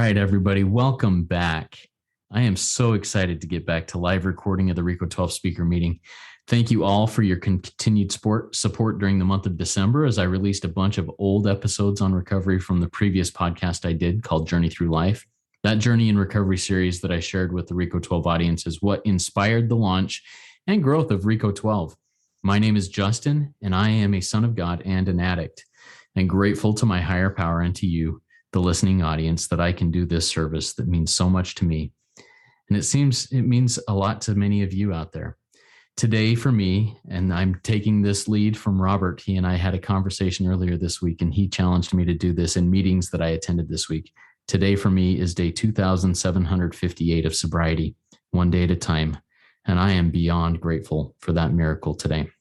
right, everybody, welcome back. I am so excited to get back to live recording of the RICO 12 speaker meeting. Thank you all for your continued support during the month of December as I released a bunch of old episodes on recovery from the previous podcast I did called Journey Through Life. That Journey in Recovery series that I shared with the RICO 12 audience is what inspired the launch and growth of RICO 12. My name is Justin, and I am a son of God and an addict, and grateful to my higher power and to you, the listening audience, that I can do this service that means so much to me. And it means a lot to many of you out there. Today for me, and I'm taking this lead from Robert, he and I had a conversation earlier this week, and he challenged me to do this in meetings that I attended this week. Today for me is day 2,758 of sobriety, one day at a time. And I am beyond grateful for that miracle today.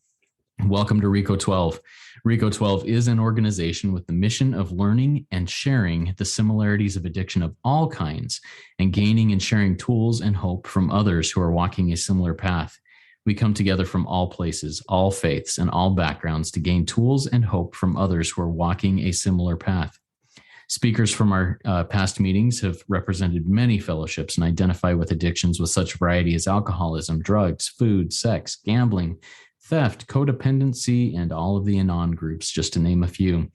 Welcome to RICO 12. RICO 12 is an organization with the mission of learning and sharing the similarities of addiction of all kinds and gaining and sharing tools and hope from others who are walking a similar path. We come together from all places, all faiths, and all backgrounds to gain tools and hope from others who are walking a similar path. Speakers from our past meetings have represented many fellowships and identify with addictions with such variety as alcoholism, drugs, food, sex, gambling, theft, codependency, and all of the anon groups, just to name a few.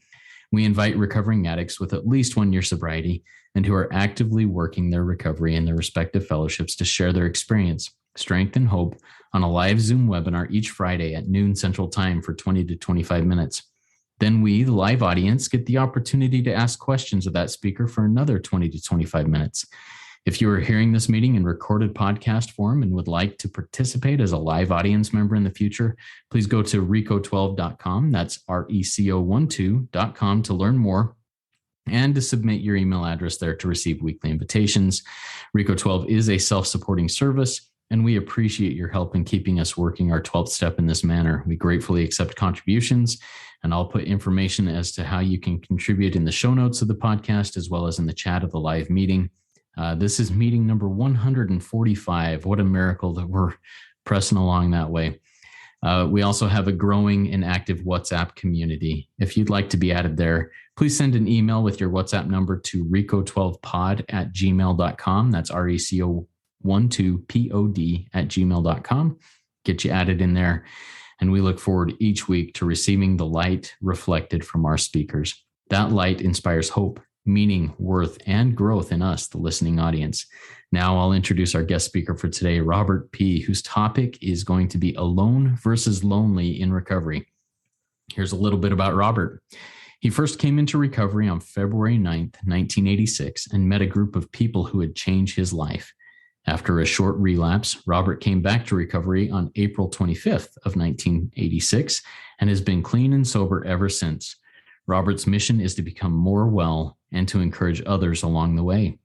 We invite recovering addicts with at least 1 year sobriety and who are actively working their recovery in their respective fellowships to share their experience, strength, and hope on a live Zoom webinar each Friday at noon Central Time for 20 to 25 minutes. Then we, the live audience, get the opportunity to ask questions of that speaker for another 20 to 25 minutes. If you are hearing this meeting in recorded podcast form and would like to participate as a live audience member in the future, please go to RICO12.com. That's RECO12.com to learn more and to submit your email address there to receive weekly invitations. RICO 12 is a self-supporting service, and we appreciate your help in keeping us working our 12th step in this manner. We gratefully accept contributions, and I'll put information as to how you can contribute in the show notes of the podcast as well as in the chat of the live meeting. This is meeting number 145. What a miracle that we're pressing along that way. We also have a growing and active WhatsApp community. If you'd like to be added there, please send an email with your WhatsApp number to RICO12pod@gmail.com. That's RECO12pod@gmail.com. Get you added in there. And we look forward each week to receiving the light reflected from our speakers. That light inspires hope, meaning, worth, and growth in us, the listening audience. Now I'll introduce our guest speaker for today, Robert P., whose topic is going to be alone versus lonely in recovery. Here's a little bit about Robert. He first came into recovery on February 9th, 1986, and met a group of people who had changed his life. After a short relapse, Robert came back to recovery on April 25th of 1986 and has been clean and sober ever since. Robert's mission is to become more well and to encourage others along the way.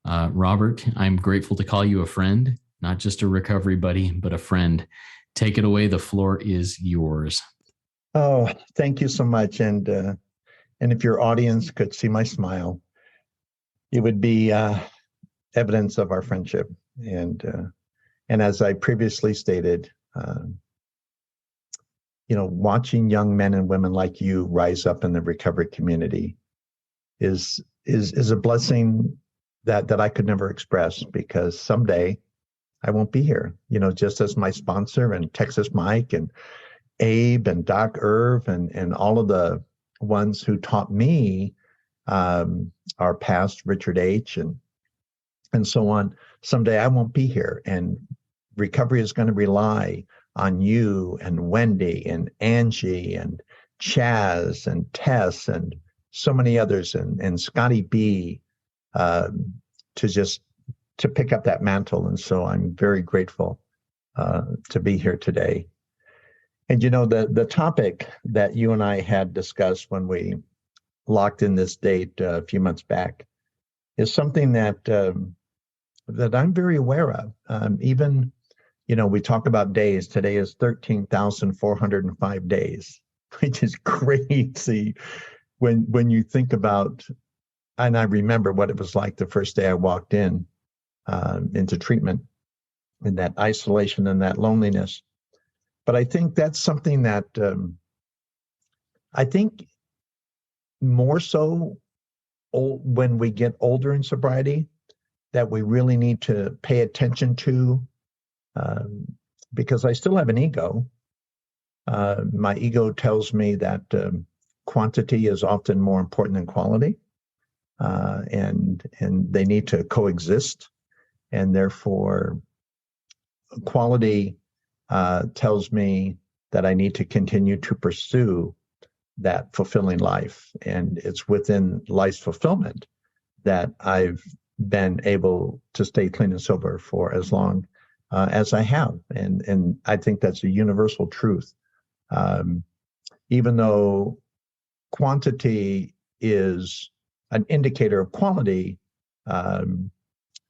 Robert, I'm grateful to call you a friend, not just a recovery buddy, but a friend. Take it away. The floor is yours. Oh, thank you so much. And if your audience could see my smile, it would be evidence of our friendship. And as I previously stated, watching young men and women like you rise up in the recovery community is a blessing that I could never express, because someday I won't be here. Just as my sponsor and Texas Mike and Abe and Doc Irv and all of the ones who taught me, our past Richard H. and so on, someday I won't be here. And recovery is going to rely on you and Wendy and Angie and Chaz and Tess and so many others and Scotty B to pick up that mantle. And so I'm very grateful to be here today. And the topic that you and I had discussed when we locked in this date a few months back is something that I'm very aware of. Even we talk about days. Today is 13,405 days, which is crazy when you think about, and I remember what it was like the first day I walked into treatment, and that isolation and that loneliness. But I think that's something that I think more so when we get older in sobriety that we really need to pay attention to, because I still have an ego. My ego tells me that quantity is often more important than quality, and they need to coexist, and therefore quality tells me that I need to continue to pursue that fulfilling life. And it's within life's fulfillment that I've been able to stay clean and sober for as long as I have. And I think that's a universal truth. Even though quantity is an indicator of quality,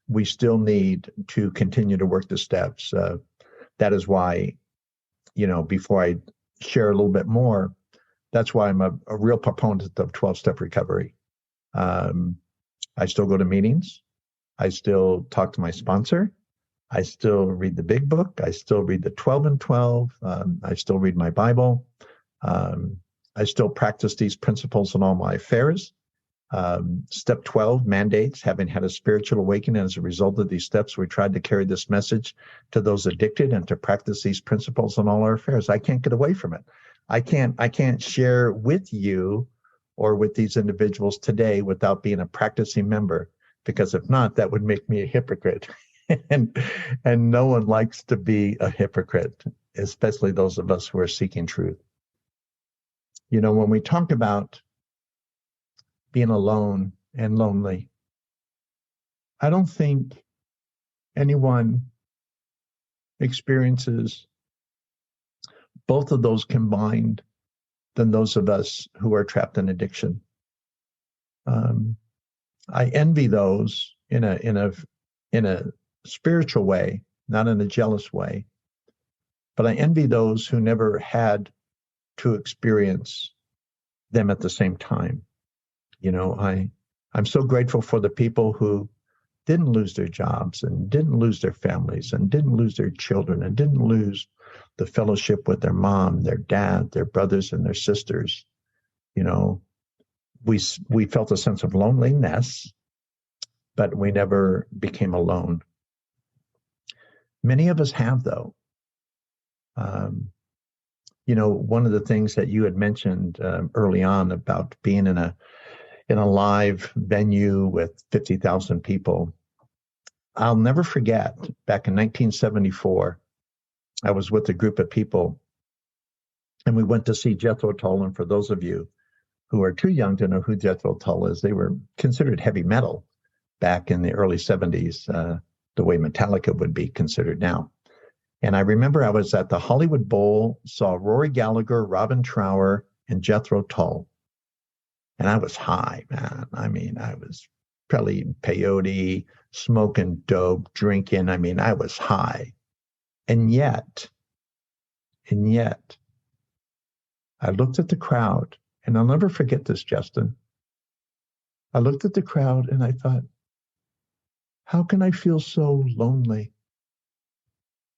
we still need to continue to work the steps. That is why, before I share a little bit more, that's why I'm a real proponent of 12-step recovery. I still go to meetings. I still talk to my sponsor. I still read the big book. I still read the 12 and 12. I still read my Bible. I still practice these principles in all my affairs. Step 12 mandates, having had a spiritual awakening as a result of these steps, we tried to carry this message to those addicted and to practice these principles in all our affairs. I can't get away from it. I can't share with you or with these individuals today without being a practicing member, because if not, that would make me a hypocrite. and no one likes to be a hypocrite, especially those of us who are seeking truth. When we talk about being alone and lonely, I don't think anyone experiences both of those combined than those of us who are trapped in addiction. I envy those in a spiritual way, not in a jealous way, but I envy those who never had to experience them at the same time. I'm so grateful for the people who didn't lose their jobs and didn't lose their families and didn't lose their children and didn't lose the fellowship with their mom, their dad, their brothers and their sisters. We felt a sense of loneliness, but we never became alone. Many of us have, though. One of the things that you had mentioned early on about being in a live venue with 50,000 people. I'll never forget, back in 1974, I was with a group of people and we went to see Jethro Tull. And for those of you who are too young to know who Jethro Tull is, they were considered heavy metal back in the early 70s, the way Metallica would be considered now. And I remember I was at the Hollywood Bowl, saw Rory Gallagher, Robin Trower, and Jethro Tull. And I was high, man. I mean, I was probably eating peyote, smoking dope, drinking. I mean, I was high. And yet, I looked at the crowd, and I'll never forget this, Justin. I looked at the crowd and I thought, how can I feel so lonely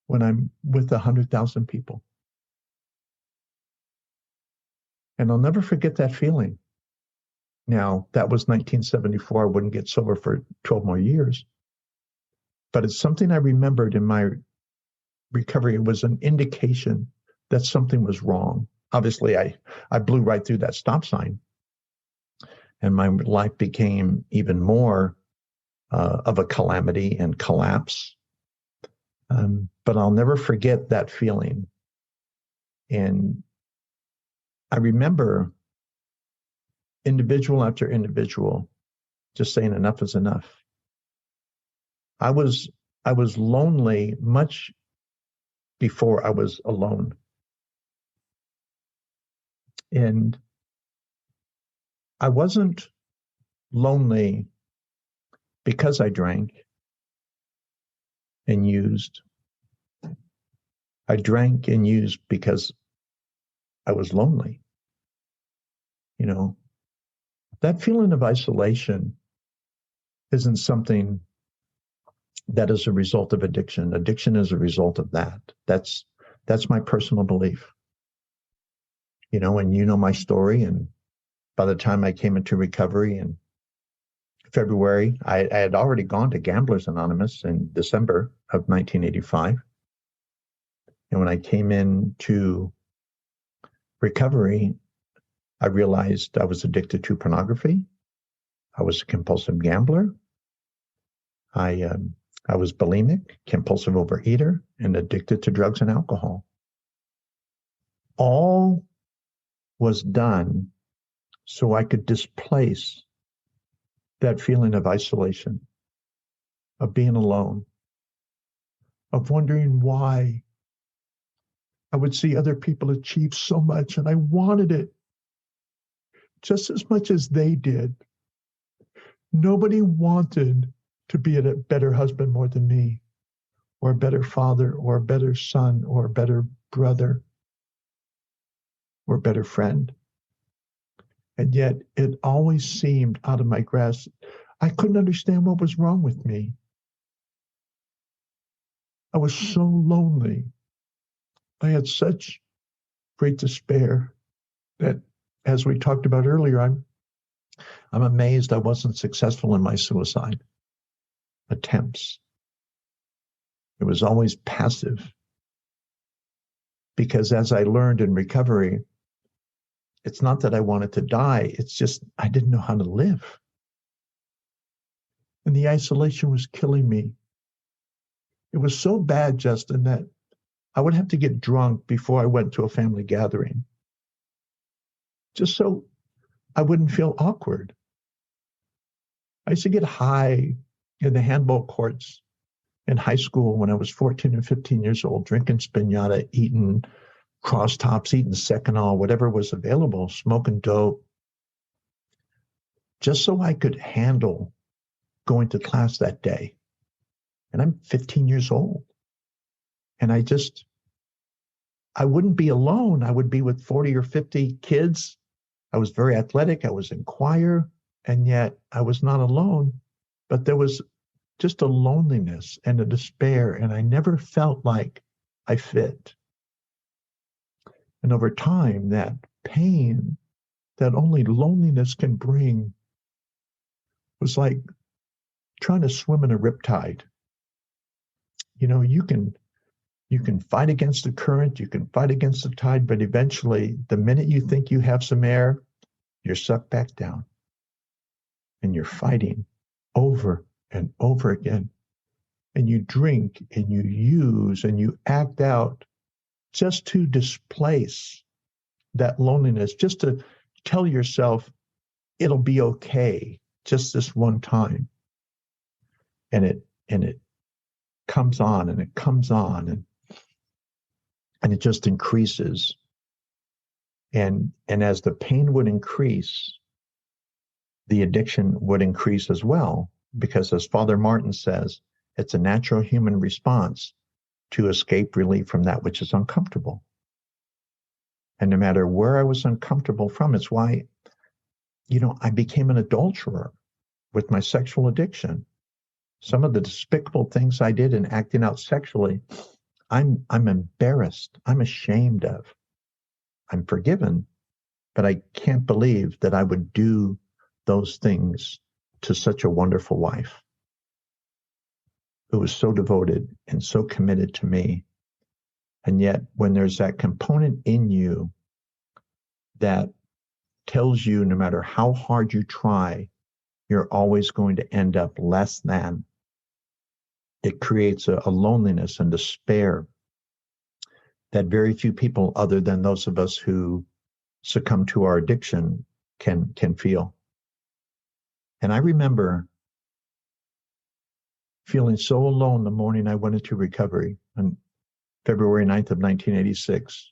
when I'm with 100,000 people? And I'll never forget that feeling. Now, that was 1974. I wouldn't get sober for 12 more years. But it's something I remembered in my recovery. It was an indication that something was wrong. Obviously, I blew right through that stop sign. And my life became even more of a calamity and collapse. But I'll never forget that feeling. And I remember individual after individual just saying enough is enough. I was lonely much before I was alone. And I wasn't lonely because I drank and used. I drank and used because I was lonely. That feeling of isolation isn't something that is a result of addiction. Addiction is a result of that. That's my personal belief. And my story. And by the time I came into recovery and February, I had already gone to Gamblers Anonymous in December of 1985. And when I came into recovery, I realized I was addicted to pornography. I was a compulsive gambler. I was bulimic, compulsive overeater, and addicted to drugs and alcohol. All was done so I could displace that feeling of isolation, of being alone, of wondering why I would see other people achieve so much and I wanted it just as much as they did. Nobody wanted to be a better husband more than me, or a better father, or a better son, or a better brother, or a better friend. And yet it always seemed out of my grasp. I couldn't understand what was wrong with me. I was so lonely. I had such great despair that, as we talked about earlier, I'm amazed I wasn't successful in my suicide attempts. It was always passive. Because as I learned in recovery, it's not that I wanted to die, it's just I didn't know how to live. And the isolation was killing me. It was so bad, Justin, that I would have to get drunk before I went to a family gathering, just so I wouldn't feel awkward. I used to get high in the handball courts in high school when I was 14 and 15 years old, drinking Spinata, eating cross tops, eating Seconal, whatever was available, smoking dope, just so I could handle going to class that day. And I'm 15 years old. And I wouldn't be alone. I would be with 40 or 50 kids. I was very athletic. I was in choir, and yet I was not alone. But there was just a loneliness and a despair, and I never felt like I fit. And over time, that pain that only loneliness can bring was like trying to swim in a riptide. You know, you can fight against the current, you can fight against the tide, but eventually, the minute you think you have some air, you're sucked back down. And you're fighting over and over again. And you drink and you use and you act out just to displace that loneliness, just to tell yourself it'll be okay just this one time. And it comes on and it comes on and it just increases. And as the pain would increase, the addiction would increase as well, because as Father Martin says, it's a natural human response to escape relief from that which is uncomfortable. And no matter where I was uncomfortable from, it's why, I became an adulterer with my sexual addiction. Some of the despicable things I did in acting out sexually, I'm embarrassed. I'm ashamed of. I'm forgiven, but I can't believe that I would do those things to such a wonderful wife who was so devoted and so committed to me. And yet, when there's that component in you that tells you no matter how hard you try, you're always going to end up less than, it creates a loneliness and despair that very few people, other than those of us who succumb to our addiction, can feel. And I remember feeling so alone the morning I went into recovery on February 9th of 1986.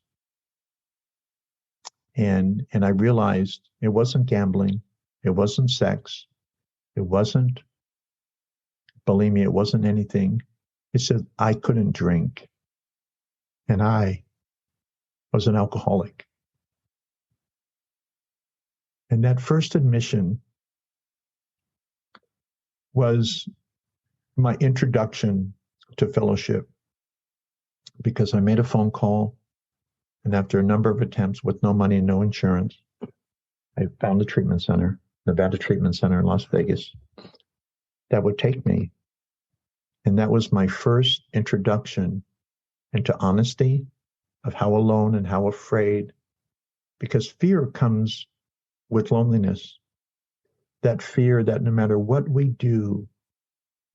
And I realized it wasn't gambling, it wasn't sex, it wasn't bulimia, it wasn't anything. It said I couldn't drink, and I was an alcoholic. And that first admission was my introduction to fellowship, because I made a phone call, and after a number of attempts with no money and no insurance, I found a treatment center. Nevada Treatment Center in Las Vegas, that would take me. And that was my first introduction into honesty of how alone and how afraid, because fear comes with loneliness. That fear that no matter what we do,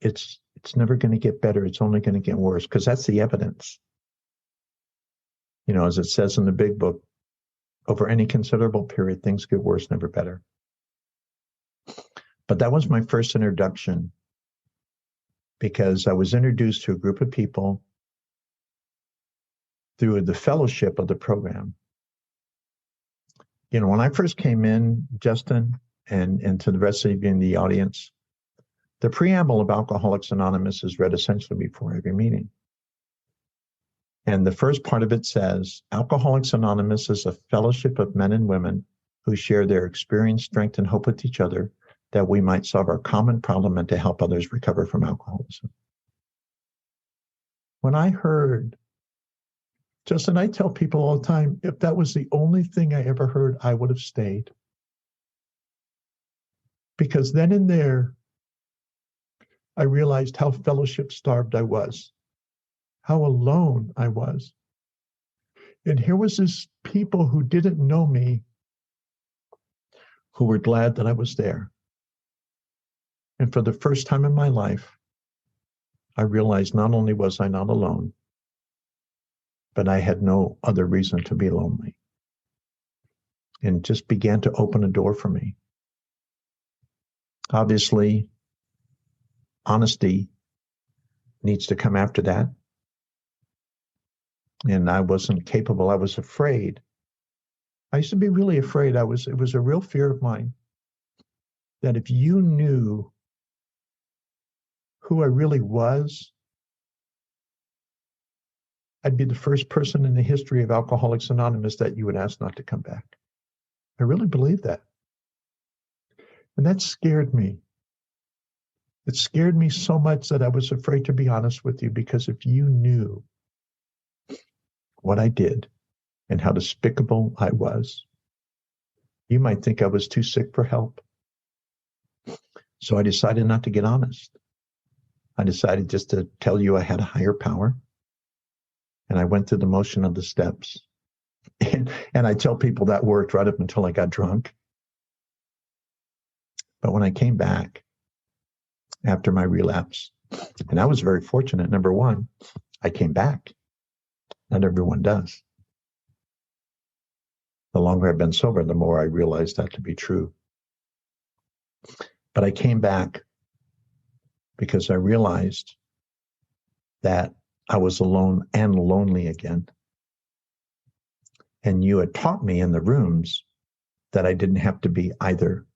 it's never going to get better. It's only going to get worse, because that's the evidence. You know, as it says in the big book, over any considerable period, things get worse, never better. But that was my first introduction, because I was introduced to a group of people through the fellowship of the program. You know, when I first came in, Justin, and to the rest of you in the audience, the preamble of Alcoholics Anonymous is read essentially before every meeting. And the first part of it says, Alcoholics Anonymous is a fellowship of men and women who share their experience, strength, and hope with each other, that we might solve our common problem and to help others recover from alcoholism. When I heard, Justin, I tell people all the time, if that was the only thing I ever heard, I would have stayed. Because then and there, I realized how fellowship starved I was, how alone I was. And here was this people who didn't know me, who were glad that I was there. And for the first time in my life, I realized not only was I not alone, but I had no other reason to be lonely. And it just began to open a door for me. Obviously, honesty needs to come after that. And I wasn't capable. I was afraid. I used to be really afraid. It was a real fear of mine that if you knew who I really was, I'd be the first person in the history of Alcoholics Anonymous that you would ask not to come back. I really believed that. And that scared me. It scared me so much that I was afraid to be honest with you, because if you knew what I did and how despicable I was, you might think I was too sick for help. So I decided not to get honest. I decided just to tell you I had a higher power. And I went through the motion of the steps. And I tell people that worked right up until I got drunk. But when I came back after my relapse, and I was very fortunate, number one, I came back. Not everyone does. The longer I've been sober, the more I realized that to be true. But I came back because I realized that I was alone and lonely again. And you had taught me in the rooms that I didn't have to be either.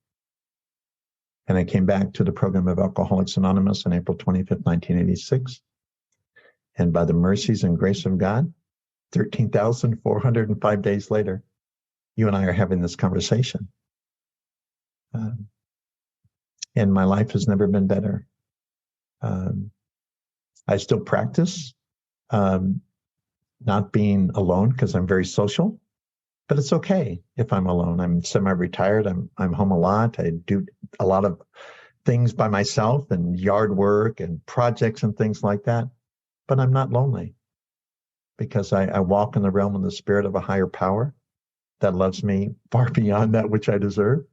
And I came back to the program of Alcoholics Anonymous on April 25th, 1986. And by the mercies and grace of God, 13,405 days later, you and I are having this conversation. And my life has never been better. I still practice not being alone, because I'm very social, but it's okay if I'm alone. I'm semi-retired. I'm home a lot. I do a lot of things by myself and yard work and projects and things like that. But I'm not lonely, because I walk in the realm of the spirit of a higher power that loves me far beyond that which I deserve.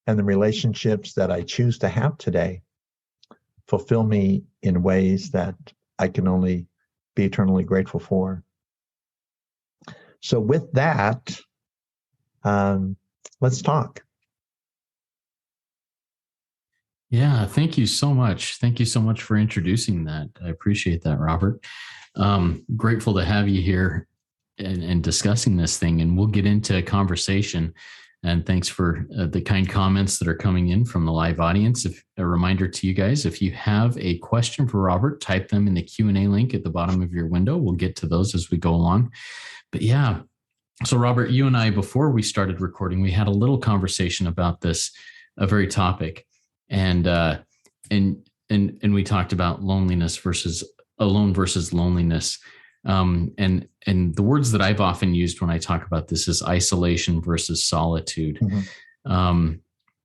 And the relationships that I choose to have today fulfill me in ways that I can only be eternally grateful for. So with that, let's talk. Yeah, thank you so much. Thank you so much for introducing that. I appreciate that, Robert. Grateful to have you here and discussing this thing, and we'll get into a conversation. And thanks for the kind comments that are coming in from the live audience. A reminder to you guys, if you have a question for Robert, type them in the Q&A link at the bottom of your window. We'll get to those as we go along. But yeah, so Robert, you and I, before we started recording, we had a little conversation about this very topic. And we talked about loneliness versus alone versus loneliness. And the words that I've often used when I talk about this is isolation versus solitude. Mm-hmm.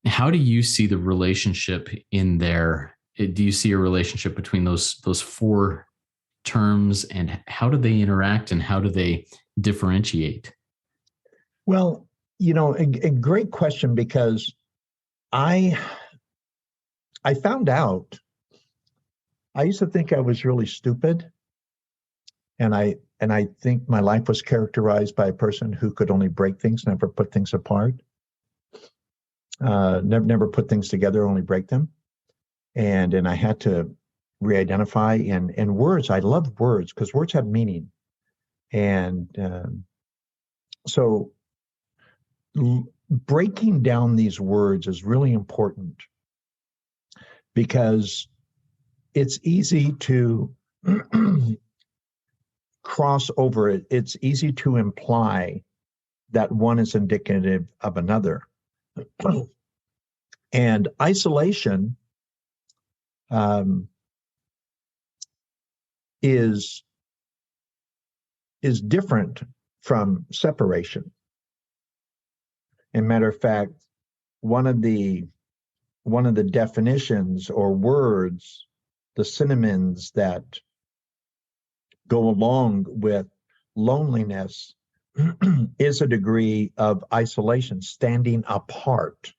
How do you see the relationship in there? Do you see a relationship between those four terms, and how do they interact and how do they differentiate? Well, a great question, because I found out, I used to think I was really stupid, and I think my life was characterized by a person who could only break things, never put things apart, never put things together, only break them. And I had to re-identify in words. I love words because words have meaning. And so breaking down these words is really important, because it's easy to cross over it. It's easy to imply that one is indicative of another. And isolation is different from separation. And matter of fact, one of the definitions or words, the synonyms that go along with loneliness, is a degree of isolation, standing apart.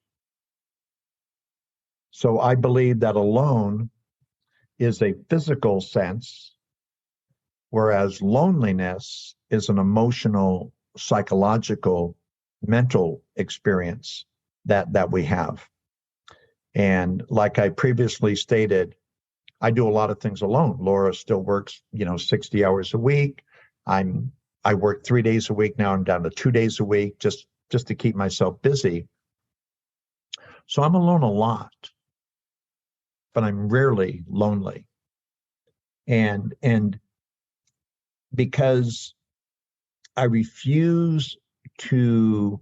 So I believe that alone is a physical sense, whereas loneliness is an emotional, psychological, mental experience that we have. And like I previously stated, I do a lot of things alone. Laura still works, 60 hours a week. I work 3 days a week now. I'm down to 2 days a week just to keep myself busy. So I'm alone a lot, but I'm rarely lonely. And because I refuse to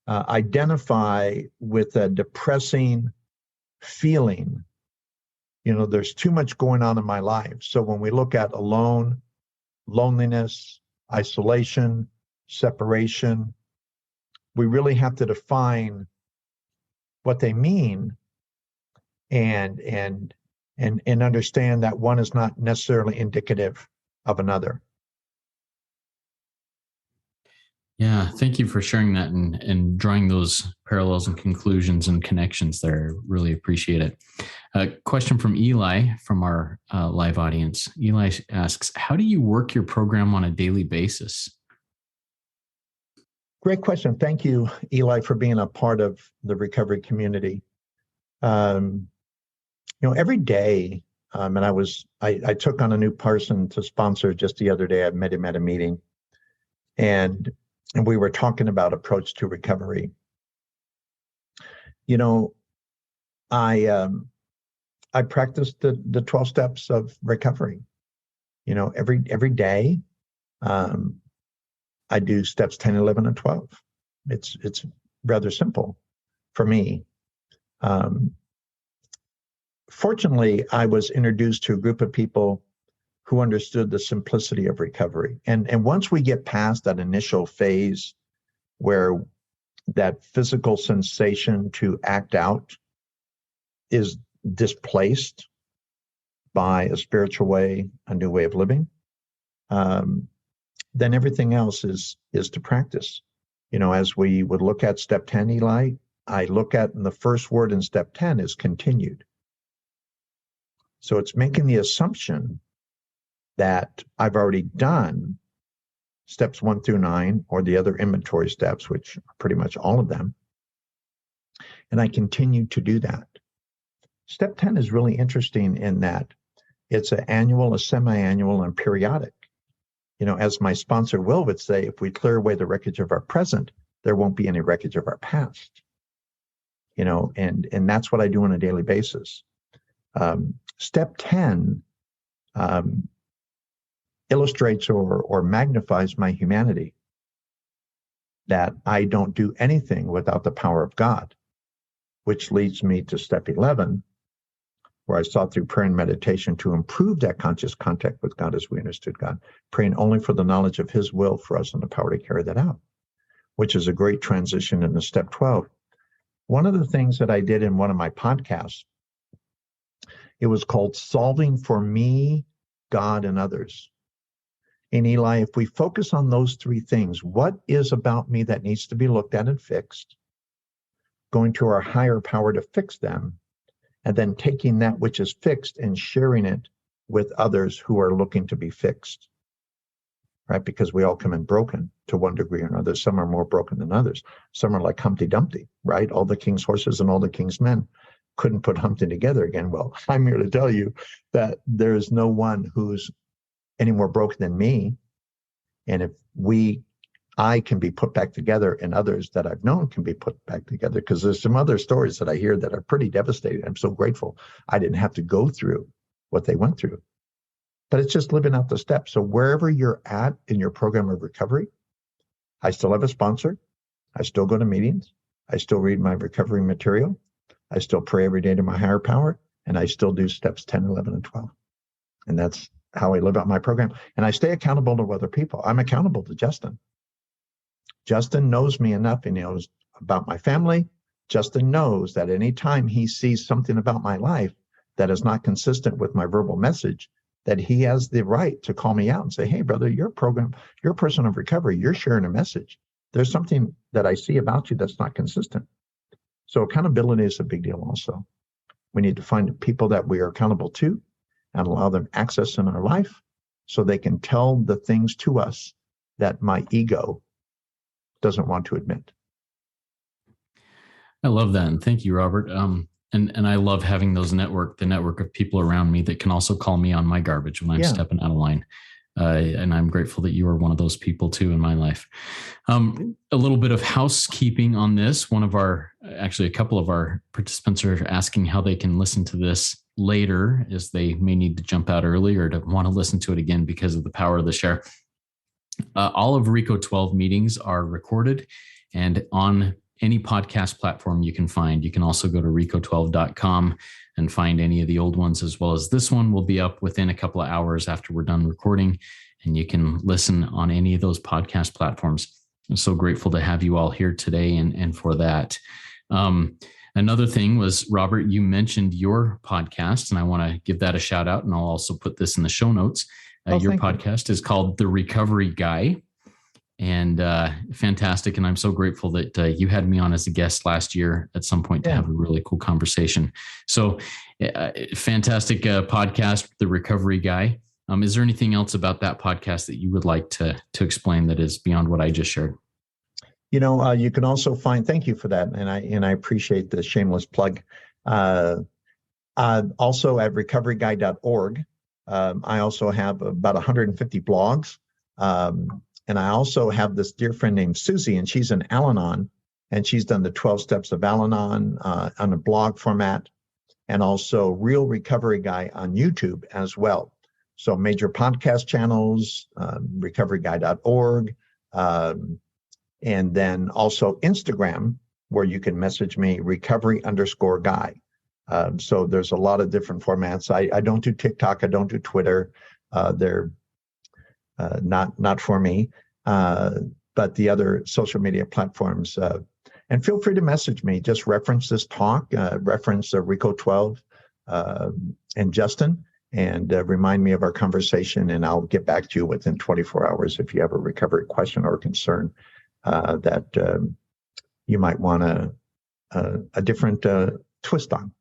identify with a depressing feeling, there's too much going on in my life. So when we look at alone, loneliness, isolation, separation, we really have to define what they mean and understand that one is not necessarily indicative of another. Yeah, thank you for sharing that and drawing those parallels and conclusions and connections there. Really appreciate it. A question from Eli from our live audience. Eli asks, how do you work your program on a daily basis? Great question. Thank you, Eli, for being a part of the recovery community. Every day, and I took on a new person to sponsor just the other day. I met him at a meeting, and we were talking about approach to recovery. I practice the 12 steps of recovery. Every day, I do steps 10, 11, and 12. It's rather simple for me. Fortunately, I was introduced to a group of people who understood the simplicity of recovery. And once we get past that initial phase where that physical sensation to act out is displaced by a spiritual way, a new way of living, then everything else is to practice. As we would look at step 10, Eli, I look at, and the first word in step 10 is continued. So it's making the assumption that I've already done steps 1 through 9, or the other inventory steps, which are pretty much all of them. And I continue to do that. Step 10 is really interesting in that it's an annual, a semi-annual, and periodic. As my sponsor Will would say, if we clear away the wreckage of our present, there won't be any wreckage of our past. And that's what I do on a daily basis. Step 10 illustrates or magnifies my humanity, that I don't do anything without the power of God, which leads me to step 11, where I sought through prayer and meditation to improve that conscious contact with God as we understood God, praying only for the knowledge of His will for us and the power to carry that out, which is a great transition into step 12, One of the things that I did in one of my podcasts, it was called Solving for Me, God, and Others. And Eli, if we focus on those three things, what is about me that needs to be looked at and fixed, going to our higher power to fix them, and then taking that which is fixed and sharing it with others who are looking to be fixed, right? Because we all come in broken to one degree or another. Some are more broken than others. Some are like Humpty Dumpty, right? All the king's horses and all the king's men couldn't put Humpty together again. Well, I'm here to tell you that there is no one who's any more broken than me. And if I can be put back together, and others that I've known can be put back together, because there's some other stories that I hear that are pretty devastating. I'm so grateful I didn't have to go through what they went through. But it's just living out the steps. So wherever you're at in your program of recovery, I still have a sponsor. I still go to meetings. I still read my recovery material. I still pray every day to my higher power. And I still do steps 10, 11, and 12. And that's how I live out my program. And I stay accountable to other people. I'm accountable to Justin. Justin knows me enough. He knows about my family. Justin knows that anytime he sees something about my life that is not consistent with my verbal message, that he has the right to call me out and say, hey, brother, you're a person of recovery. You're sharing a message. There's something that I see about you that's not consistent. So accountability is a big deal also. We need to find people that we are accountable to and allow them access in our life so they can tell the things to us that my ego doesn't want to admit. I love that. And thank you, Robert. And I love having the network of people around me that can also call me on my garbage when I'm stepping out of line. And I'm grateful that you are one of those people too in my life. A little bit of housekeeping on this. A couple of our participants are asking how they can listen to this later, as they may need to jump out early or to want to listen to it again because of the power of the share. All of RICO 12 meetings are recorded and on any podcast platform you can find. You can also go to rico12.com and find any of the old ones, as well as this one will be up within a couple of hours after we're done recording, and you can listen on any of those podcast platforms. I'm so grateful to have you all here today and for that. Another thing was, Robert, you mentioned your podcast, and I want to give that a shout out, and I'll also put this in the show notes. Your podcast is called The Recovery Guy, and fantastic. And I'm so grateful that you had me on as a guest last year at some point to have a really cool conversation. So fantastic podcast, The Recovery Guy. Is there anything else about that podcast that you would like to explain that is beyond what I just shared? You can also find, thank you for that. And I appreciate the shameless plug. Also at recoveryguy.org. I also have about 150 blogs. And I also have this dear friend named Susie, and she's an Al-Anon, and she's done the 12 steps of Al-Anon on a blog format, and also Real Recovery Guy on YouTube as well. So major podcast channels, recoveryguy.org, and then also Instagram, where you can message me, recovery_guy. So there's a lot of different formats. I don't do TikTok. I don't do Twitter. They're not for me. But the other social media platforms. And feel free to message me. Just reference this talk, reference RICO 12 and Justin, and remind me of our conversation, and I'll get back to you within 24 hours if you have a recovery question or concern that you might want a different twist on.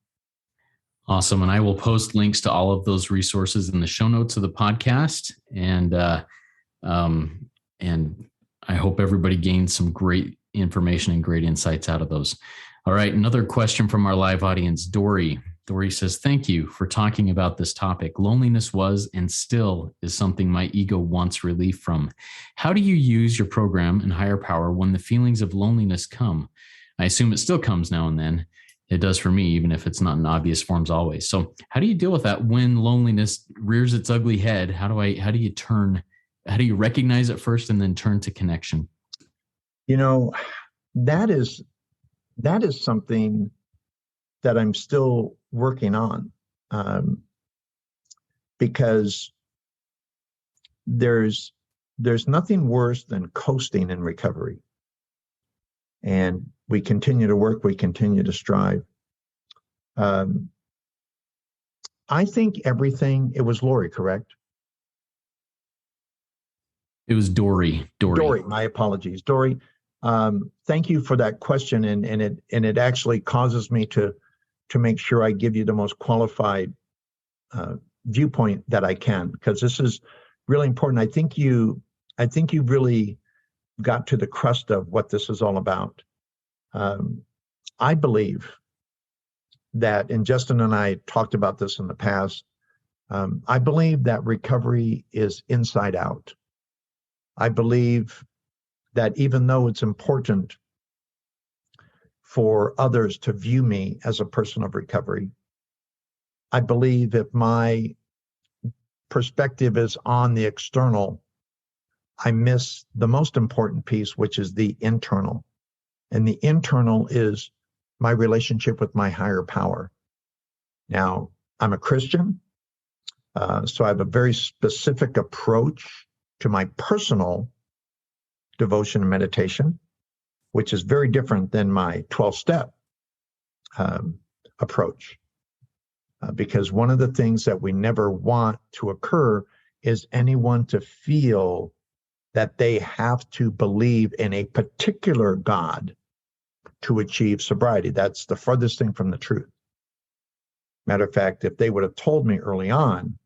Awesome. And I will post links to all of those resources in the show notes of the podcast. And I hope everybody gains some great information and great insights out of those. All right. Another question from our live audience, Dory. Dory says, thank you for talking about this topic. Loneliness was and still is something my ego wants relief from. How do you use your program and higher power when the feelings of loneliness come? I assume it still comes now and then. It does for me, even if it's not in obvious forms always. So how do you deal with that when loneliness rears its ugly head? How do you recognize it first and then turn to connection? That is something that I'm still working on, because there's nothing worse than coasting in recovery. and we continue to work, we continue to strive. I think everything, it was Lori, correct? It was Dory. Dory, my apologies. Dory, thank you for that question. And it actually causes me to make sure I give you the most qualified viewpoint that I can, because this is really important. I think you really got to the crust of what this is all about. I believe that, and Justin and I talked about this in the past, I believe that recovery is inside out. I believe that even though it's important for others to view me as a person of recovery, I believe if my perspective is on the external, I miss the most important piece, which is the internal. And the internal is my relationship with my higher power. Now, I'm a Christian, so I have a very specific approach to my personal devotion and meditation, which is very different than my 12-step approach. Because one of the things that we never want to occur is anyone to feel that they have to believe in a particular God to achieve sobriety. That's the farthest thing from the truth. Matter of fact, if they would have told me early on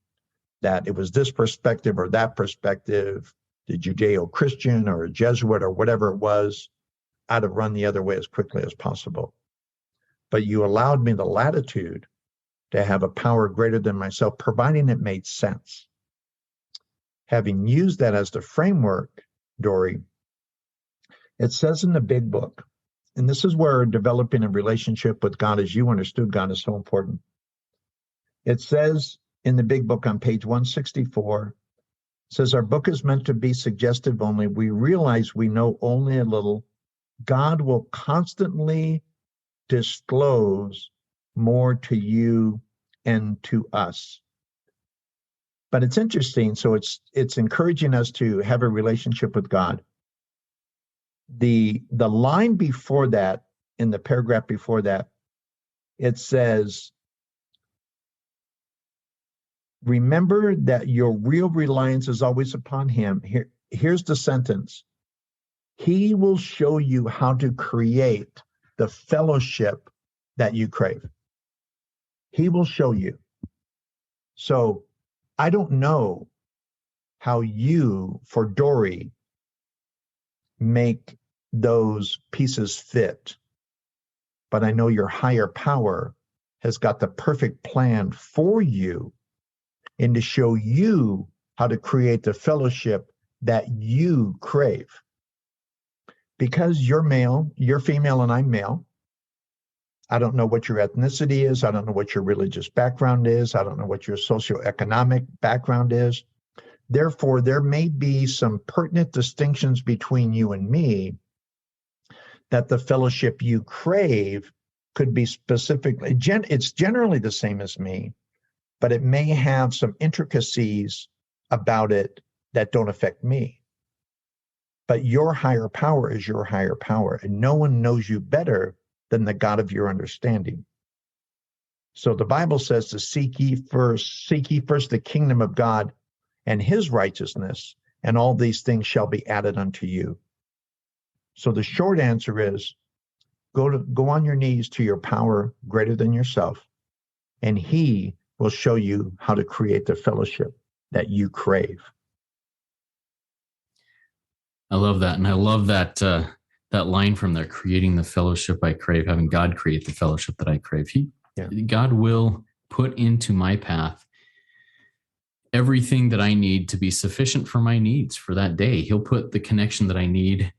that it was this perspective or that perspective, the Judeo-Christian or a Jesuit or whatever it was, I'd have run the other way as quickly as possible. But you allowed me the latitude to have a power greater than myself, providing it made sense. Having used that as the framework, Dory, it says in the big book, and this is where developing a relationship with God as you understood God is so important. It says in the big book on page 164, says, our book is meant to be suggestive only. We realize we know only a little. God will constantly disclose more to you and to us. But it's interesting. So it's encouraging us to have a relationship with God. The line before that, in the paragraph before that, it says, remember that your real reliance is always upon him. Here's the sentence. He will show you how to create the fellowship that you crave. He will show you. So I don't know how you, for Dory, make those pieces fit, but I know your higher power has got the perfect plan for you and to show you how to create the fellowship that you crave. Because you're male, you're female, and I'm male. I don't know what your ethnicity is. I don't know what your religious background is. I don't know what your socioeconomic background is. Therefore, there may be some pertinent distinctions between you and me that the fellowship you crave could be specifically, it's generally the same as me, but it may have some intricacies about it that don't affect me. But your higher power is your higher power, and no one knows you better than the God of your understanding. So the Bible says to seek ye first the kingdom of God and his righteousness, and all these things shall be added unto you. So the short answer is go on your knees to your power greater than yourself, and he will show you how to create the fellowship that you crave. I love that. And I love that that line from there, creating the fellowship I crave, having God create the fellowship that I crave. God will put into my path everything that I need to be sufficient for my needs for that day. He'll put the connection that I need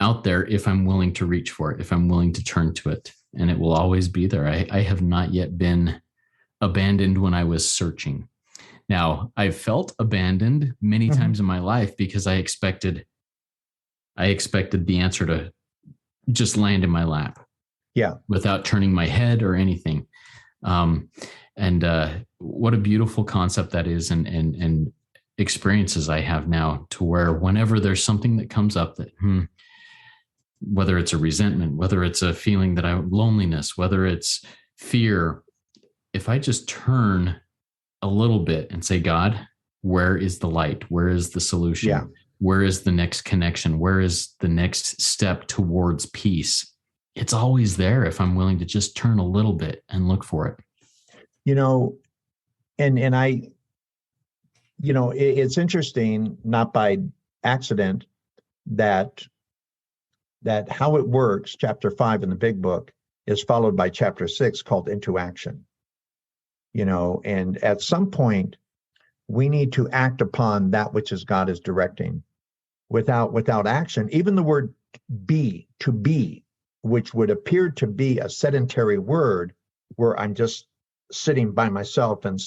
out there if I'm willing to reach for it, if I'm willing to turn to it, and it will always be there. I have not yet been abandoned when I was searching. Now, I've felt abandoned many times in my life because I expected the answer to just land in my lap. Yeah. Without turning my head or anything. And what a beautiful concept that is, and experiences I have now to where whenever there's something that comes up that, whether it's a resentment, whether it's a feeling that loneliness, whether it's fear, if I just turn a little bit and say, God, where is the light? Where is the solution? Yeah. Where is the next connection? Where is the next step towards peace? It's always there if I'm willing to just turn a little bit and look for it. And I, it's interesting, not by accident, that how it works, chapter 5 in the big book, is followed by chapter 6 called Into Action. And at some point, we need to act upon that which is God is directing. Without action, even the word to be, which would appear to be a sedentary word where I'm just sitting by myself and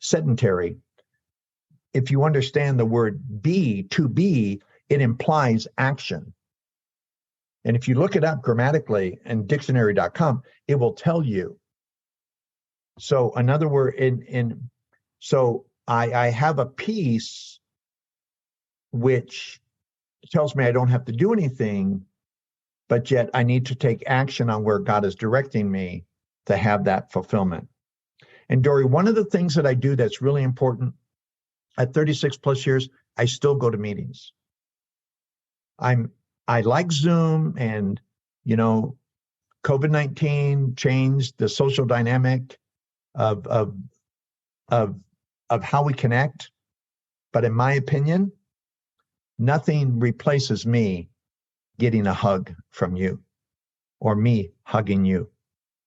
sedentary. If you understand the word to be, it implies action. And if you look it up grammatically in dictionary.com, it will tell you. So another word so I have a peace which tells me I don't have to do anything, but yet I need to take action on where God is directing me to have that fulfillment. And Dory, one of the things that I do that's really important at 36 plus years, I still go to meetings. I like Zoom, and COVID-19 changed the social dynamic of how we connect. But in my opinion, nothing replaces me getting a hug from you, or me hugging you,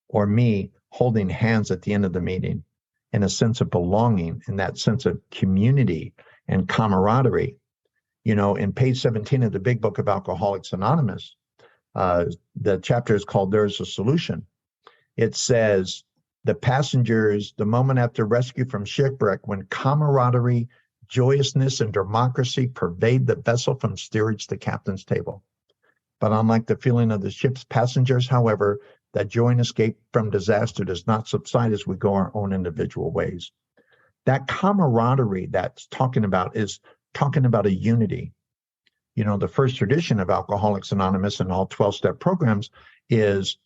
or me holding hands at the end of the meeting, and a sense of belonging and that sense of community and camaraderie. In page 17 of the big book of Alcoholics Anonymous, the chapter is called There's a Solution. It says, the passengers, the moment after rescue from shipwreck, when camaraderie, joyousness, and democracy pervade the vessel from steerage to captain's table. But unlike the feeling of the ship's passengers, however, that joy and escape from disaster does not subside as we go our own individual ways. That camaraderie that's talking about is talking about a unity. The first tradition of Alcoholics Anonymous and all 12-step programs is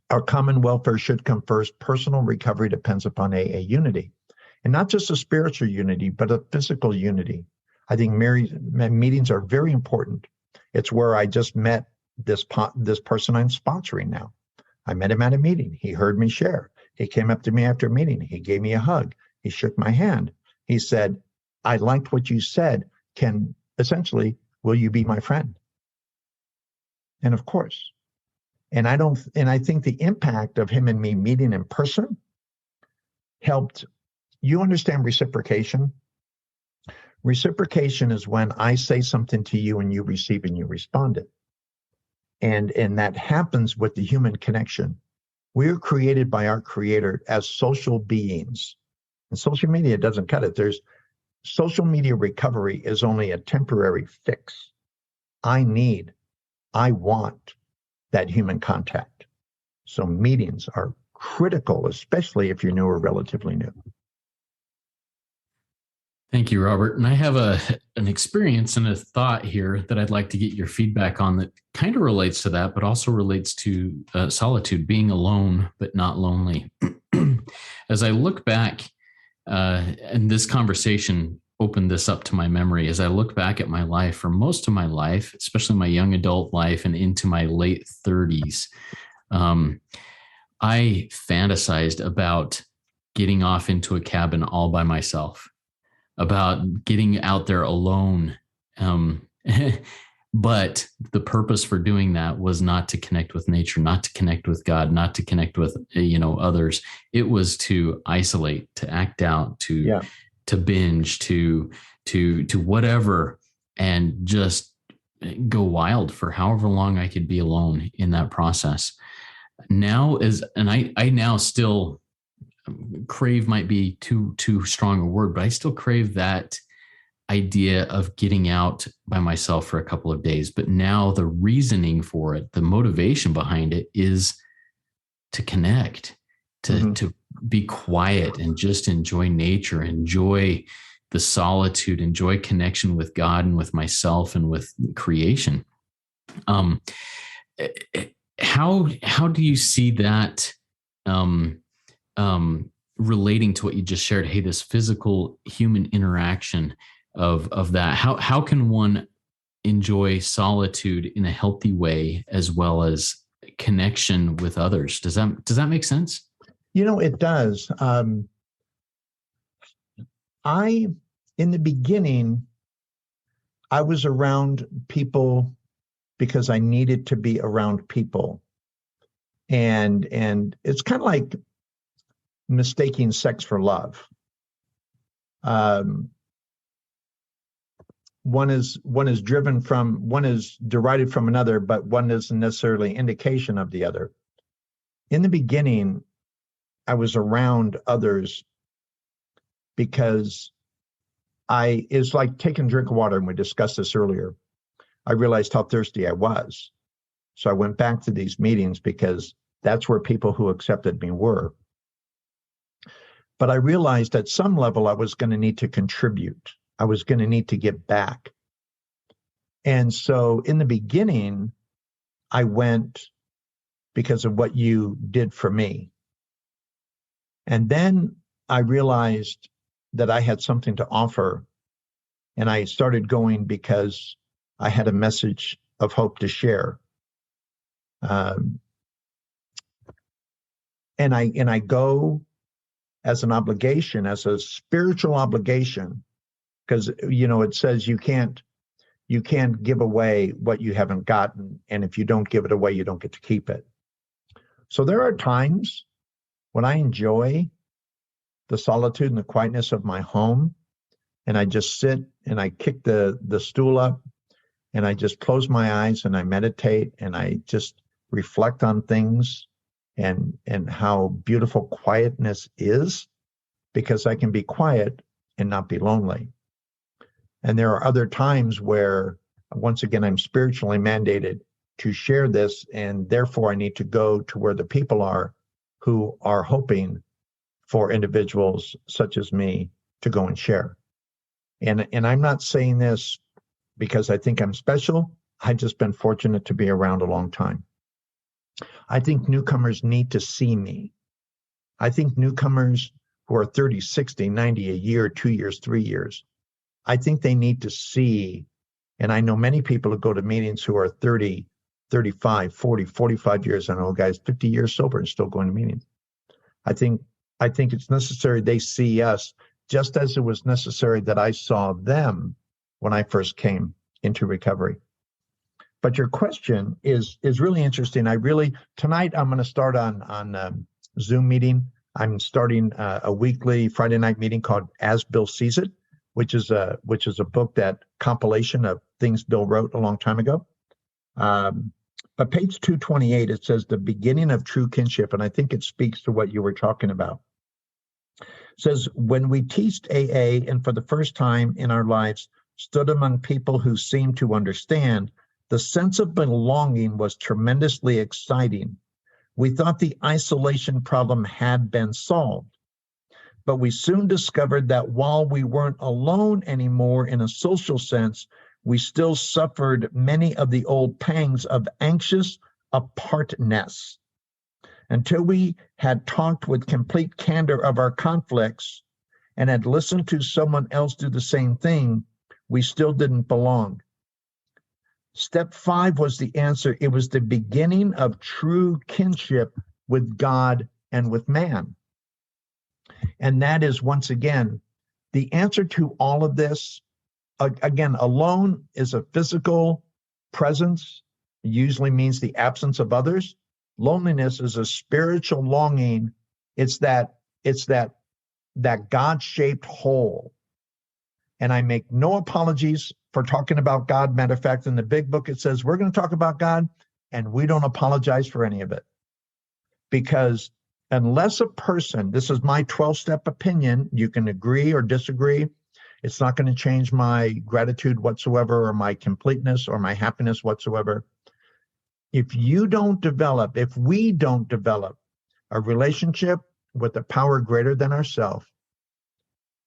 our common welfare should come first. Personal recovery depends upon AA unity. And not just a spiritual unity, but a physical unity. I think meetings are very important. It's where I just met this person I'm sponsoring now. I met him at a meeting. He heard me share. He came up to me after a meeting. He gave me a hug. He shook my hand. He said, I liked what you said. Will you be my friend? And of course. And I think the impact of him and me meeting in person helped. You understand reciprocation? Reciprocation is when I say something to you and you receive and you respond it. And that happens with the human connection. We are created by our Creator as social beings. And social media doesn't cut it. Social media recovery is only a temporary fix. I want that human contact. So meetings are critical, especially if you're new or relatively new. Thank you, Robert. And I have an experience and a thought here that I'd like to get your feedback on that kind of relates to that, but also relates to solitude, being alone but not lonely. As I look back, and this conversation opened this up to my memory, as I look back at my life, for most of my life, especially my young adult life and into my late 30s, I fantasized about getting off into a cabin all by myself, about getting out there alone. But the purpose for doing that was not to connect with nature, not to connect with God, not to connect with, others. It was to isolate, to act out, to binge, to whatever, and just go wild for however long I could be alone in that process. Now I now still crave, might be too strong a word, but I still crave that idea of getting out by myself for a couple of days. But now the reasoning for it, the motivation behind it, is to connect, to be quiet and just enjoy nature, enjoy the solitude, enjoy connection with God and with myself and with creation. Um, how do you see that um, relating to what you just shared? Hey, this physical human interaction of that. How can one enjoy solitude in a healthy way as well as connection with others? Does that make sense? It does. In the beginning, I was around people because I needed to be around people. And it's kind of like mistaking sex for love. Um, one is derided from another, but one isn't necessarily indication of the other. In the beginning, I was around others because it's like taking a drink of water, and we discussed this earlier. I realized how thirsty I was. So I went back to these meetings because that's where people who accepted me were. But I realized at some level I was going to need to contribute. I was going to need to give back. And so in the beginning, I went because of what you did for me. And then I realized that I had something to offer. And I started going because I had a message of hope to share. And I go as an obligation, as a spiritual obligation, because it says you can't give away what you haven't gotten, and if you don't give it away, you don't get to keep it. So there are times when I enjoy the solitude and the quietness of my home, and I just sit and I kick the stool up, and I just close my eyes and I meditate and I just reflect on things and how beautiful quietness is, because I can be quiet and not be lonely. And there are other times where, once again, I'm spiritually mandated to share this, and therefore I need to go to where the people are who are hoping for individuals such as me to go and share. And I'm not saying this because I think I'm special. I've just been fortunate to be around a long time. I think newcomers need to see me. I think newcomers who are 30, 60, 90, a year, 2 years, 3 years, I think they need to see, and I know many people who go to meetings who are 30, 35, 40, 45 years. I know guys 50 years sober and still going to meetings. I think it's necessary they see us, just as it was necessary that I saw them when I first came into recovery. But your question is really interesting. Tonight I'm going to start on Zoom meeting. I'm starting a weekly Friday night meeting called As Bill Sees It, which is a book, that compilation of things Bill wrote a long time ago. But page 228, it says the beginning of true kinship, and I think it speaks to what you were talking about. It says, when we teached AA and for the first time in our lives stood among people who seemed to understand, the sense of belonging was tremendously exciting. We thought the isolation problem had been solved. But we soon discovered that while we weren't alone anymore in a social sense, we still suffered many of the old pangs of anxious apartness. Until we had talked with complete candor of our conflicts and had listened to someone else do the same thing, we still didn't belong. Step 5 was the answer. It was the beginning of true kinship with God and with man. And that is, once again, the answer to all of this. Again, alone is a physical presence. It usually means the absence of others. Loneliness is a spiritual longing. It's that God-shaped hole. And I make no apologies for talking about God. Matter of fact, in the big book, it says we're going to talk about God, and we don't apologize for any of it. Because unless a person, this is my 12-step opinion, you can agree or disagree, it's not going to change my gratitude whatsoever, or my completeness, or my happiness whatsoever. If we don't develop a relationship with a power greater than ourselves,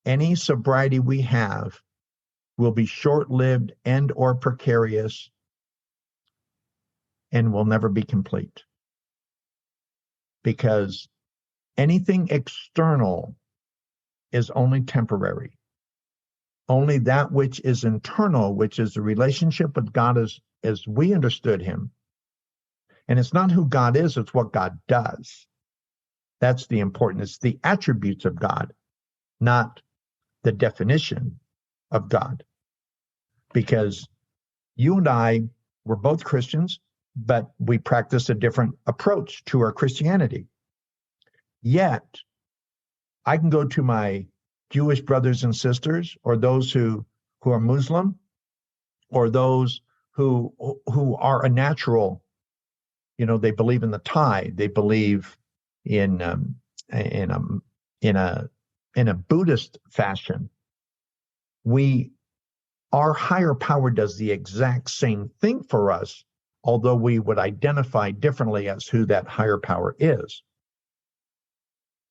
any sobriety we have will be short-lived and or precarious. and will never be complete. Because anything external is only temporary. Only that which is internal, which is the relationship with God as we understood him. And it's not who God is, it's what God does. That's the important. It's the attributes of God, not the definition of God. Because you and I were both Christians, but we practice a different approach to our Christianity. Yet, I can go to my Jewish brothers and sisters, or those who are Muslim, or those who are a natural, they believe in the tithe, they believe in a Buddhist fashion. Our higher power does the exact same thing for us, although we would identify differently as who that higher power is.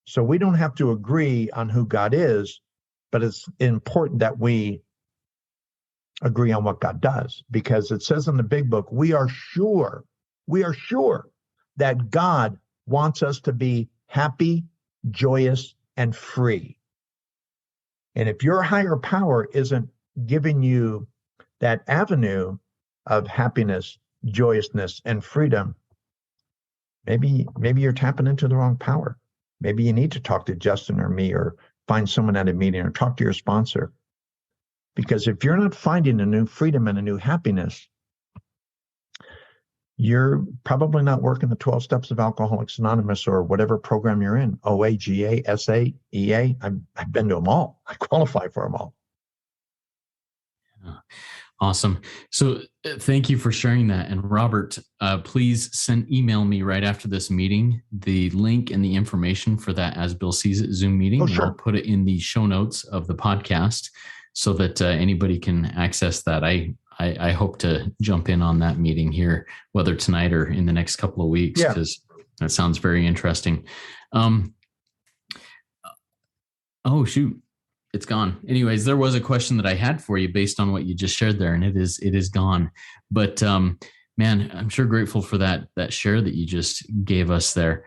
So we don't have to agree on who God is, but it's important that we agree on what God does, because it says in the big book, we are sure that God wants us to be happy, joyous, and free. And if your higher power isn't giving you that avenue of happiness, joyousness, and freedom, maybe you're tapping into the wrong power. Maybe you need to talk to Justin or me, or find someone at a meeting, or talk to your sponsor. Because if you're not finding a new freedom and a new happiness, you're probably not working the 12 steps of Alcoholics Anonymous, or whatever program you're in, OA, GA, SA, EA. I've been to them all. I qualify for them all. Awesome. So thank you for sharing that. And Robert, please email me right after this meeting the link and the information for that As Bill Sees It Zoom meeting. Oh, sure. And I'll put it in the show notes of the podcast so that anybody can access that. I hope to jump in on that meeting here, whether tonight or in the next couple of weeks, because that sounds very interesting. Oh, shoot. It's gone. Anyways, there was a question that I had for you based on what you just shared there, and it is gone. But man, I'm sure grateful for that share that you just gave us there.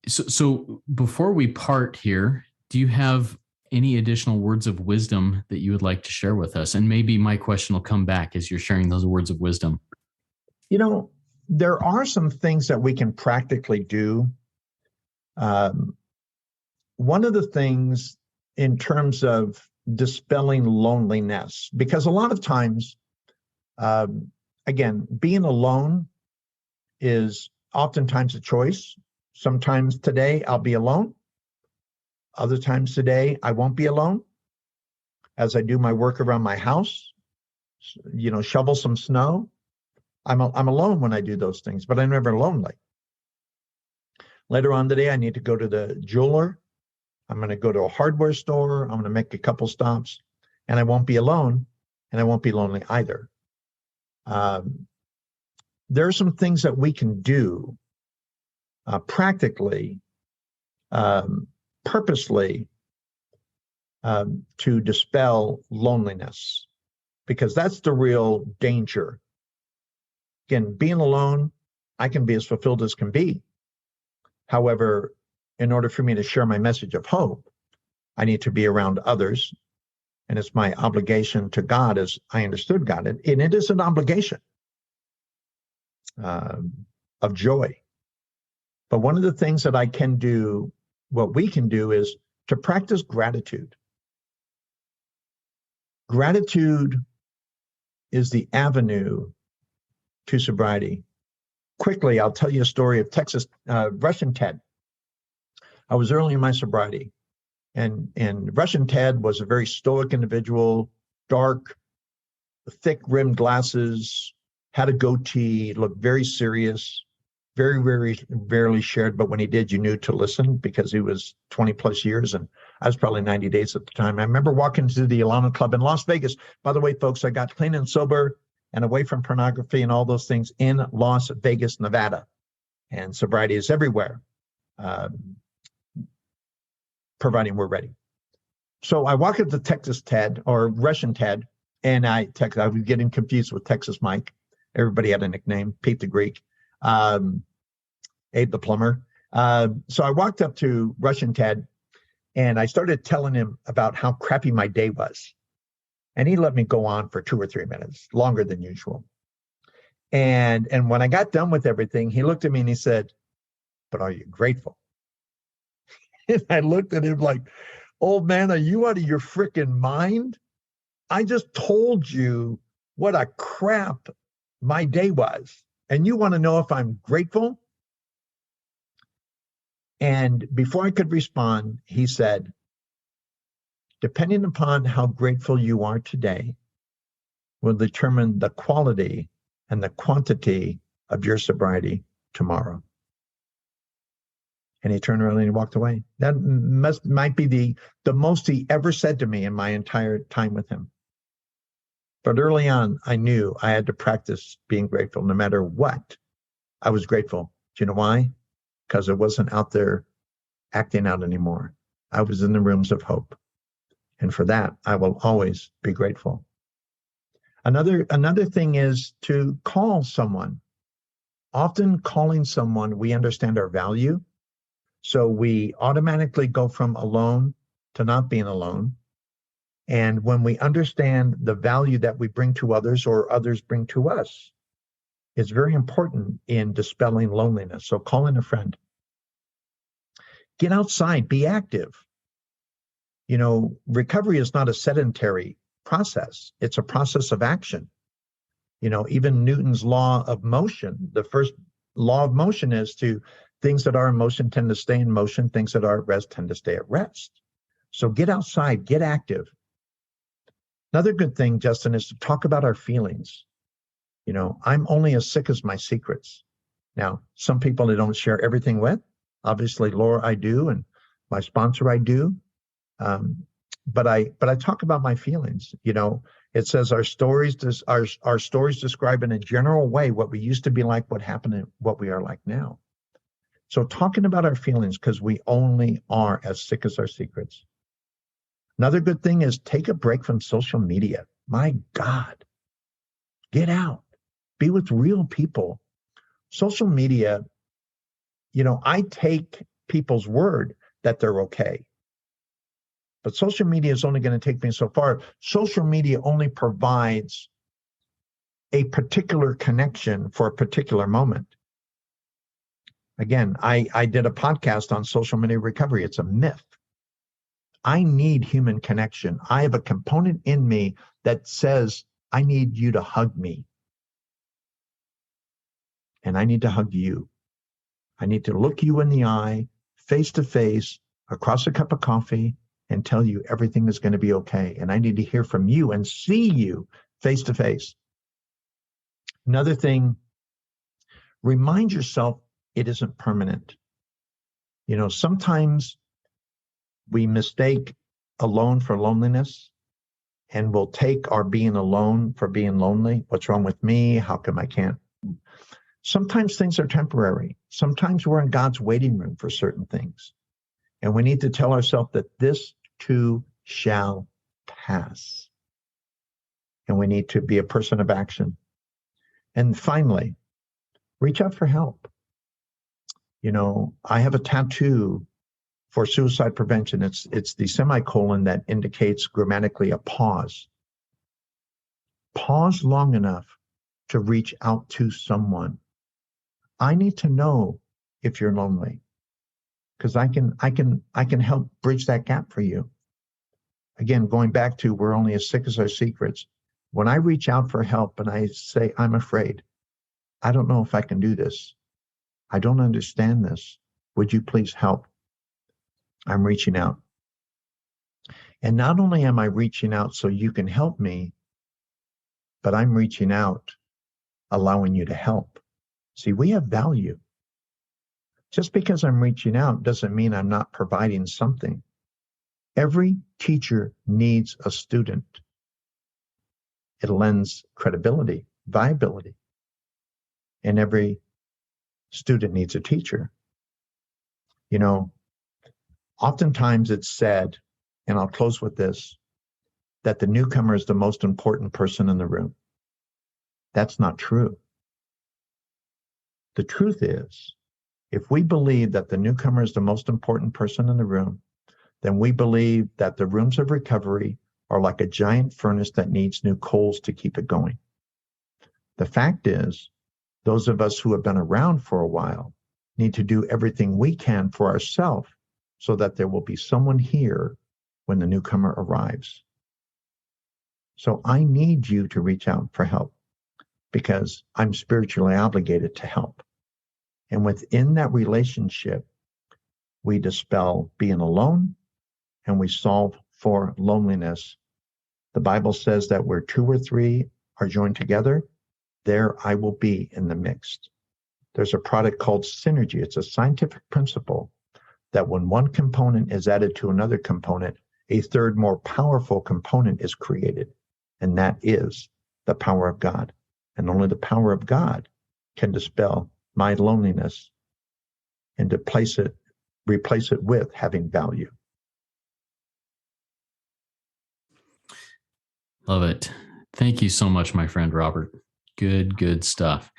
So before we part here, do you have any additional words of wisdom that you would like to share with us? And maybe my question will come back as you're sharing those words of wisdom. There are some things that we can practically do. One of the things in terms of dispelling loneliness, because a lot of times, again, being alone is oftentimes a choice. Sometimes today I'll be alone. Other times today I won't be alone. As I do my work around my house, shovel some snow, I'm alone when I do those things, but I'm never lonely. Later on today, I need to go to the jeweler. I'm going to go to a hardware store. I'm going to make a couple stops, and I won't be alone, and I won't be lonely either. There are some things that we can do practically, purposely, to dispel loneliness, because that's the real danger. Again, being alone, I can be as fulfilled as can be. However, in order for me to share my message of hope, I need to be around others. And it's my obligation to God as I understood God. And it is an obligation of joy. But one of the things that I can do, what we can do, is to practice gratitude. Gratitude is the avenue to sobriety. Quickly, I'll tell you a story of Russian Ted. I was early in my sobriety, and Russian Ted was a very stoic individual, dark, thick-rimmed glasses, had a goatee, looked very serious, very, very rarely shared, but when he did, you knew to listen, because he was 20 plus years, and I was probably 90 days at the time. I remember walking to the Alano Club in Las Vegas. By the way, folks, I got clean and sober and away from pornography and all those things in Las Vegas, Nevada. And sobriety is everywhere, providing we're ready. So I walk up to Texas Ted, or Russian Ted, And I was getting confused with Texas Mike. Everybody had a nickname, Pete the Greek, Abe the plumber. So I walked up to Russian Ted and I started telling him about how crappy my day was. And he let me go on for 2 or 3 minutes, longer than usual. And when I got done with everything, he looked at me and he said, "But are you grateful?" And I looked at him like, "Old man, are you out of your freaking mind? I just told you what a crap my day was. And you want to know if I'm grateful?" And before I could respond, he said, "Depending upon how grateful you are today will determine the quality and the quantity of your sobriety tomorrow." And he turned around and he walked away. That might be the most he ever said to me in my entire time with him. But early on, I knew I had to practice being grateful no matter what. I was grateful. Do you know why? Because I wasn't out there acting out anymore. I was in the rooms of hope. And for that, I will always be grateful. Another thing is to call someone. Often calling someone, we understand our value. So we automatically go from alone to not being alone. And when we understand the value that we bring to others or others bring to us, it's very important in dispelling loneliness. So calling a friend. Get outside, be active. You know, recovery is not a sedentary process. It's a process of action. You know, even Newton's law of motion, the first law of motion is to things that are in motion tend to stay in motion. Things that are at rest tend to stay at rest. So get outside, get active. Another good thing, Justin, is to talk about our feelings. You know, I'm only as sick as my secrets. Now, some people I don't share everything with. Obviously, Laura, I do, and my sponsor, I do. But I talk about my feelings. You know, it says our stories describe in a general way what we used to be like, what happened, and what we are like now. So talking about our feelings, because we only are as sick as our secrets. Another good thing is take a break from social media. My God, get out, be with real people. Social media, you know, I take people's word that they're okay. But social media is only going to take me so far. Social media only provides a particular connection for a particular moment. Again, I did a podcast on social media recovery. It's a myth. I need human connection. I have a component in me that says, I need you to hug me. And I need to hug you. I need to look you in the eye, face to face, across a cup of coffee, and tell you everything is going to be okay. And I need to hear from you and see you face to face. Another thing, remind yourself it isn't permanent. You know, sometimes we mistake alone for loneliness, and we'll take our being alone for being lonely. What's wrong with me? How come I can't? Sometimes things are temporary. Sometimes we're in God's waiting room for certain things. And we need to tell ourselves that this too shall pass. And we need to be a person of action. And finally, reach out for help. You know, I have a tattoo for suicide prevention. It's the semicolon that indicates grammatically a pause. Pause long enough to reach out to someone. I need to know if you're lonely, because I can help bridge that gap for you. Again, going back to we're only as sick as our secrets. When I reach out for help and I say, I'm afraid, I don't know if I can do this. I don't understand this. Would you please help? I'm reaching out. And not only am I reaching out so you can help me, but I'm reaching out, allowing you to help. See, we have value. Just because I'm reaching out doesn't mean I'm not providing something. Every teacher needs a student. It lends credibility, viability. And every student needs a teacher. You know, oftentimes it's said, and I'll close with this, that the newcomer is the most important person in the room. That's not true. The truth is, if we believe that the newcomer is the most important person in the room, then we believe that the rooms of recovery are like a giant furnace that needs new coals to keep it going. The fact is, those of us who have been around for a while need to do everything we can for ourselves so that there will be someone here when the newcomer arrives. So I need you to reach out for help because I'm spiritually obligated to help. And within that relationship, we dispel being alone and we solve for loneliness. The Bible says that where 2 or 3 are joined together, there I will be in the mix. There's a product called synergy. It's a scientific principle that when one component is added to another component, a third more powerful component is created. And that is the power of God. And only the power of God can dispel my loneliness and replace it with having value. Love it. Thank you so much, my friend Robert. Good stuff.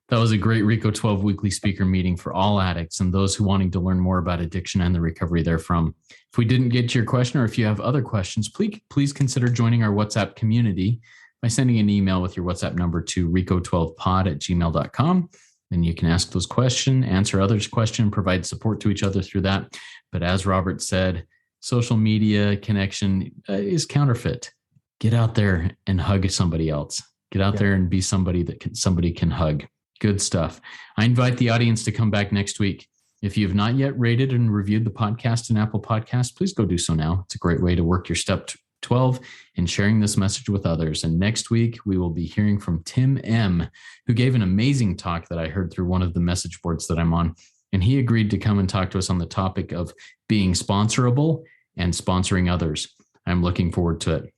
That was a great RICO 12 weekly speaker meeting for all addicts and those who wanting to learn more about addiction and the recovery therefrom. If we didn't get to your question or if you have other questions, please consider joining our WhatsApp community by sending an email with your WhatsApp number to rico12pod@gmail.com. Then you can ask those questions, answer others' questions, provide support to each other through that. But as Robert said, social media connection is counterfeit. Get out there and hug somebody else. Get out there and be somebody that somebody can hug. Good stuff. I invite the audience to come back next week. If you have not yet rated and reviewed the podcast in Apple Podcasts, please go do so now. It's a great way to work your step 12 in sharing this message with others. And next week, we will be hearing from Tim M, who gave an amazing talk that I heard through one of the message boards that I'm on. And he agreed to come and talk to us on the topic of being sponsorable and sponsoring others. I'm looking forward to it.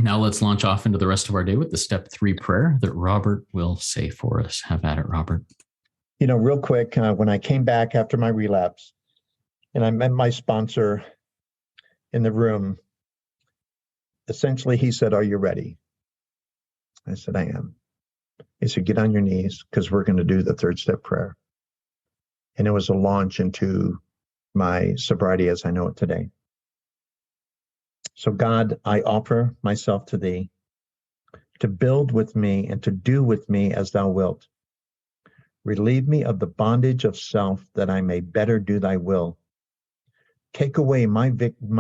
Now let's launch off into the rest of our day with the step 3 prayer that Robert will say for us. Have at it, Robert. You know, real quick, when I came back after my relapse and I met my sponsor in the room, essentially he said, "Are you ready?" I said, "I am." He said, "Get on your knees because we're going to do the 3rd step prayer." And it was a launch into my sobriety as I know it today. So God, I offer myself to thee to build with me and to do with me as thou wilt. Relieve me of the bondage of self that I may better do thy will. Take away my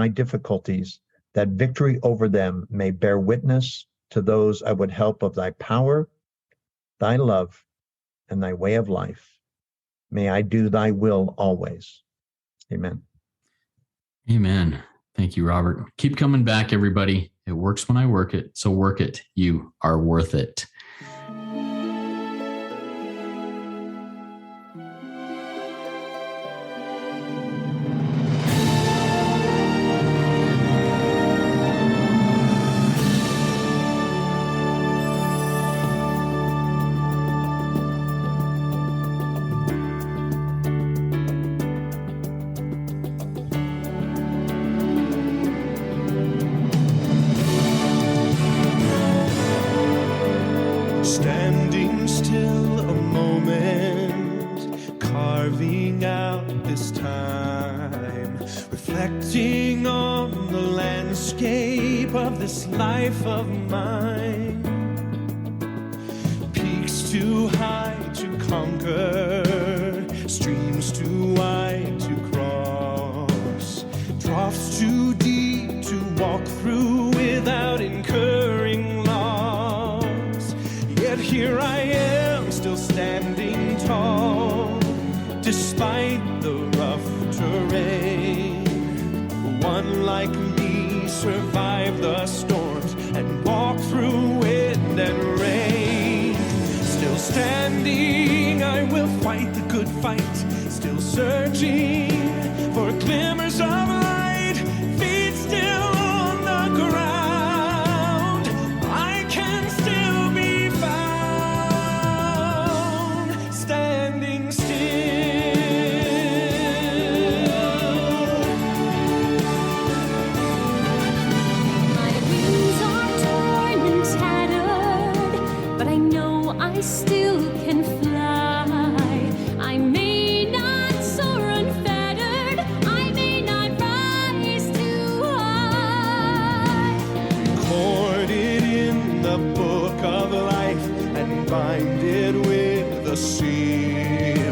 difficulties that victory over them may bear witness to those I would help of thy power, thy love, and thy way of life. May I do thy will always. Amen. Amen. Thank you, Robert. Keep coming back, everybody. It works when I work it, so work it. You are worth it. Standing still a moment, carving out this time, reflecting on the landscape of this life of mine. Peaks too high to conquer, streams too wide to cross, troughs too deep to walk through without incurring loss. Yet here I am, still standing tall, despite the rough terrain. One like me survived the storms and walked through wind and rain. Still standing, I will fight the good fight, still searching for glimmers of light, feet still on the ground. I can still be found, standing still. My wings though I still can fly. I may not soar unfettered, I may not rise too high. Record it in the book of life and bind it with a seal.